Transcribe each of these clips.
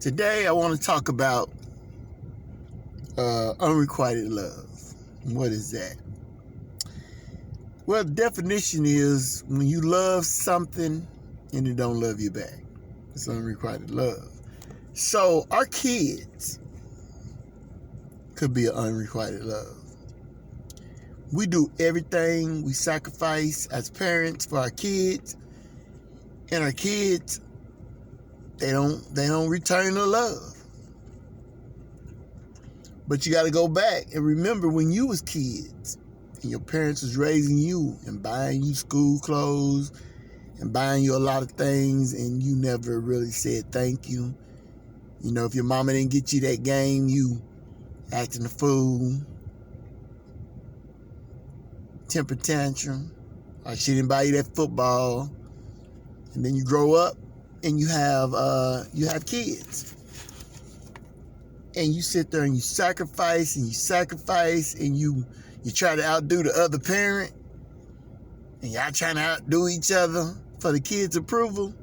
Today I want to talk about unrequited love. What is that? Well, the definition is when you love something and it don't love you back. It's unrequited love. So our kids could be an unrequited love. We do everything, we sacrifice as parents for our kids, and our kids, they don't return the love. But you got to go back and remember when you was kids and your parents was raising you and buying you school clothes and buying you a lot of things, and you never really said thank you. You know, if your mama didn't get you that game, you acting a fool, temper tantrum, or she didn't buy you that football. And then you grow up and you have kids. And you sit there and you sacrifice and you try to outdo the other parent. And y'all trying to outdo each other for the kid's approval.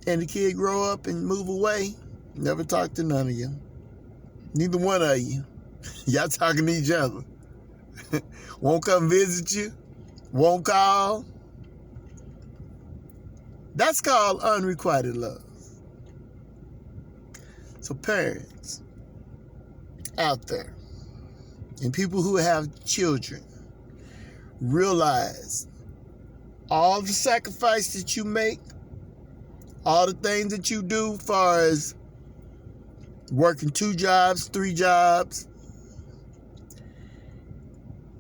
And the kid grow up and move away. Never talk to none of you. Neither one of you. Y'all talking to each other. Won't come visit you. Won't call. That's called unrequited love. So parents out there and people who have children, realize all the sacrifice that you make, all the things that you do as far as working 2 jobs, 3 jobs.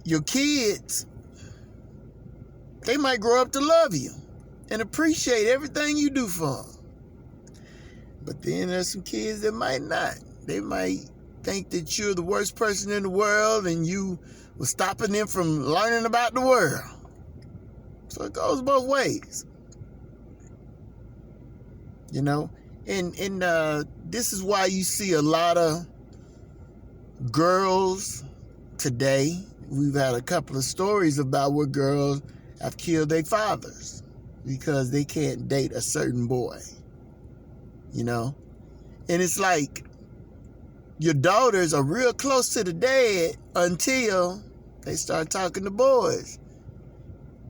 Your kids, they might grow up to love you and appreciate everything you do for them. But then there's some kids that might not. They might think that you're the worst person in the world and you were stopping them from learning about the world. So it goes both ways. You know? And this is why you see a lot of girls today. We've had a couple of stories about where girls have killed their fathers because they can't date a certain boy. You know? And it's like your daughters are real close to the dad until they start talking to boys.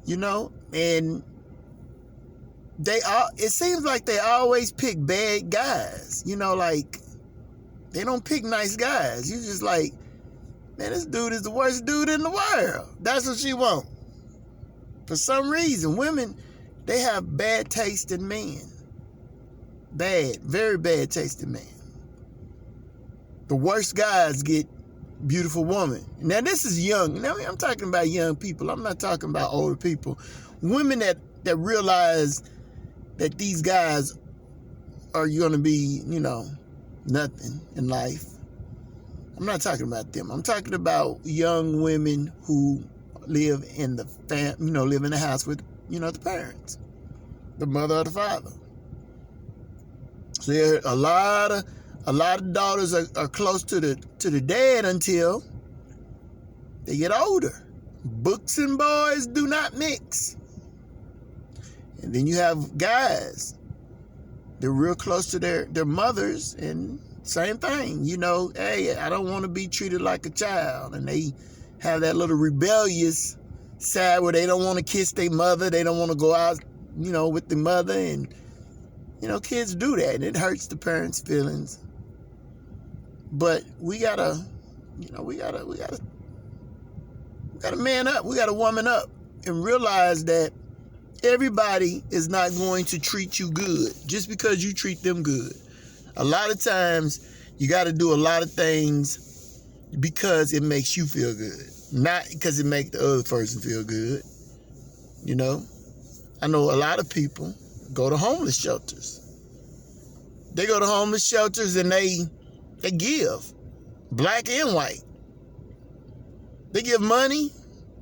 You know? And it seems like they always pick bad guys. You know, like they don't pick nice guys. You just like, man, this dude is the worst dude in the world. That's what she wants. For some reason, women, they have bad taste in men. Bad, very bad taste in men. The worst guys get beautiful women. Now, this is young. Now, I'm talking about young people. I'm not talking about older people. Women that realize that these guys are going to be, you know, nothing in life. I'm not talking about them. I'm talking about young women who live in the live in the house with, the parents, the mother or the father. So there a lot of daughters are close to the dad until they get older. Books and boys do not mix. And then you have guys, they're real close to their mothers, and same thing, hey, I don't want to be treated like a child. And they have that little rebellious side where they don't want to kiss their mother. They don't want to go out, with the mother. And, kids do that, and it hurts the parents' feelings. But we gotta man up. We gotta woman up and realize that everybody is not going to treat you good just because you treat them good. A lot of times, you got to do a lot of things because it makes you feel good, not because it makes the other person feel good. I know a lot of people go to homeless shelters. They go to homeless shelters and they give, black and white. They give money.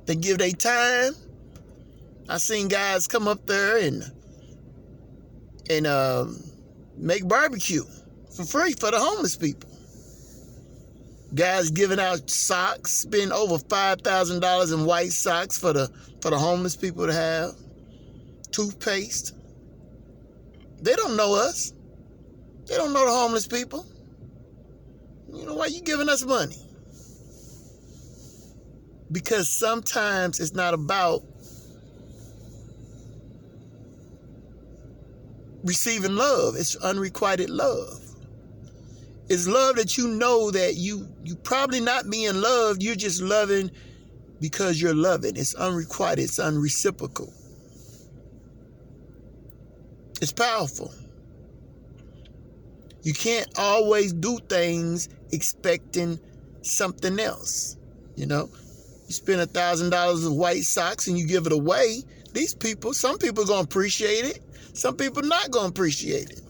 They give their time. I seen guys come up there and make barbecue for free for the homeless people. Guys giving out socks, spend over $5,000 in white socks for the homeless people to have. Toothpaste. They don't know us. They don't know the homeless people. You know, why you giving us money? Because sometimes it's not about receiving love. It's unrequited love. It's love that you know that you probably not being loved. You're just loving because you're loving. It's unrequited. It's unreciprocal. It's powerful. You can't always do things expecting something else. You know, you spend $1,000 of white socks and you give it away. Some people are going to appreciate it. Some people not going to appreciate it.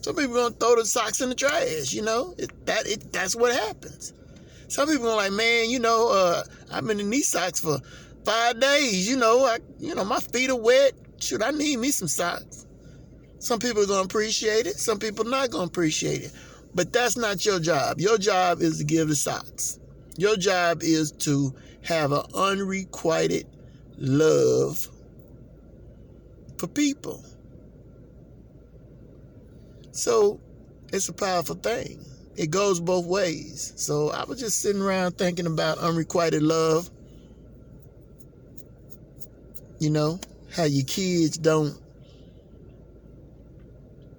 Some people are going to throw the socks in the trash, you know. That's what happens. Some people are like, man, you know, I've been in these socks for 5 days. You know, my feet are wet. Shoot, I need me some socks. Some people are going to appreciate it. Some people not going to appreciate it. But that's not your job. Your job is to give the socks. Your job is to have an unrequited love for people. So it's a powerful thing. It goes both ways. So I was just sitting around thinking about unrequited love. You know, how your kids don't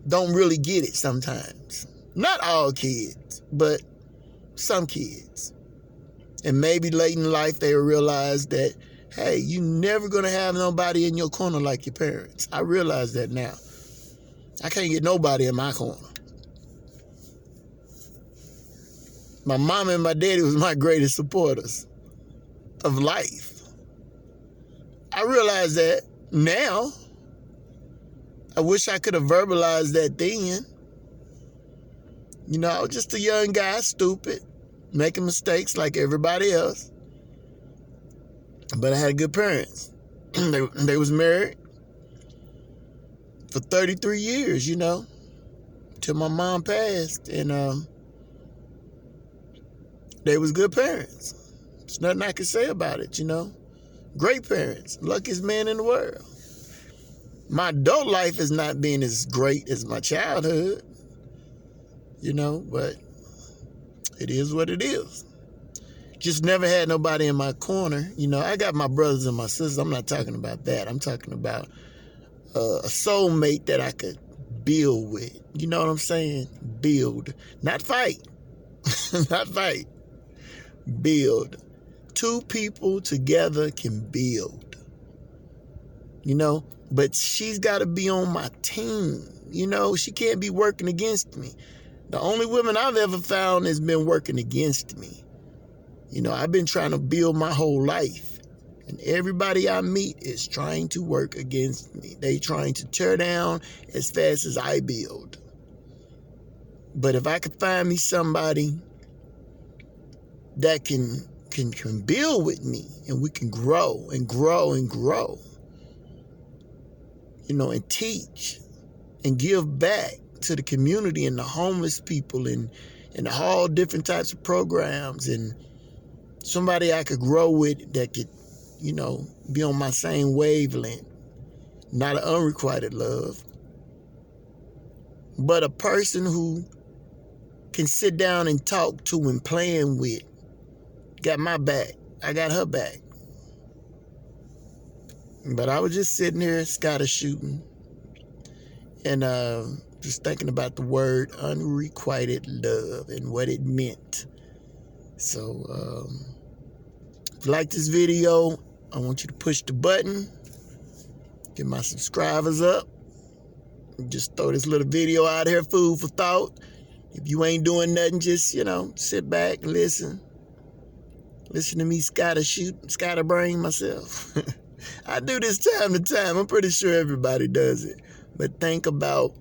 really get it sometimes. Not all kids, but some kids. And maybe late in life they realize that, hey, you're never going to have nobody in your corner like your parents. I realize that now. I can't get nobody in my corner. My mom and my daddy was my greatest supporters of life. I realize that now. I wish I could have verbalized that then. You know, I was just a young guy, stupid, making mistakes like everybody else. But I had good parents. They was married for 33 years, you know, till my mom passed. And they was good parents. There's nothing I can say about it, you know. Great parents. Luckiest man in the world. My adult life has not been as great as my childhood, you know, but it is what it is. Just never had nobody in my corner. You know, I got my brothers and my sisters. I'm not talking about that. I'm talking about a soulmate that I could build with. You know what I'm saying? Build. Not fight. Not fight. Build. Two people together can build. You know? But she's got to be on my team. You know? She can't be working against me. The only women I've ever found has been working against me. You know, I've been trying to build my whole life. And everybody I meet is trying to work against me. They trying to tear down as fast as I build. But if I could find me somebody that can build with me, and we can grow and grow and grow, you know, and teach and give back to the community and the homeless people and all different types of programs, and somebody I could grow with that could, you know, be on my same wavelength. Not an unrequited love, but a person who can sit down and talk to and plan with. Got my back. I got her back. But I was just sitting here scatter shooting and just thinking about the word unrequited love and what it meant. So if you like this video, I want you to push the button, get my subscribers up, just throw this little video out here, food for thought. If you ain't doing nothing, just, you know, sit back and listen to me scatterbrain myself. I do this time to time. I'm pretty sure everybody does it. But think about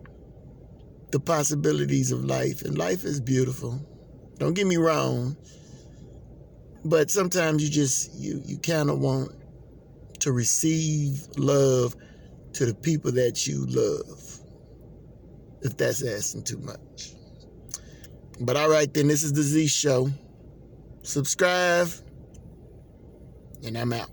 the possibilities of life. And life is beautiful. Don't get me wrong. But sometimes you kind of want to receive love to the people that you love. If that's asking too much. But all right then, this is the Z Show. Subscribe. And I'm out.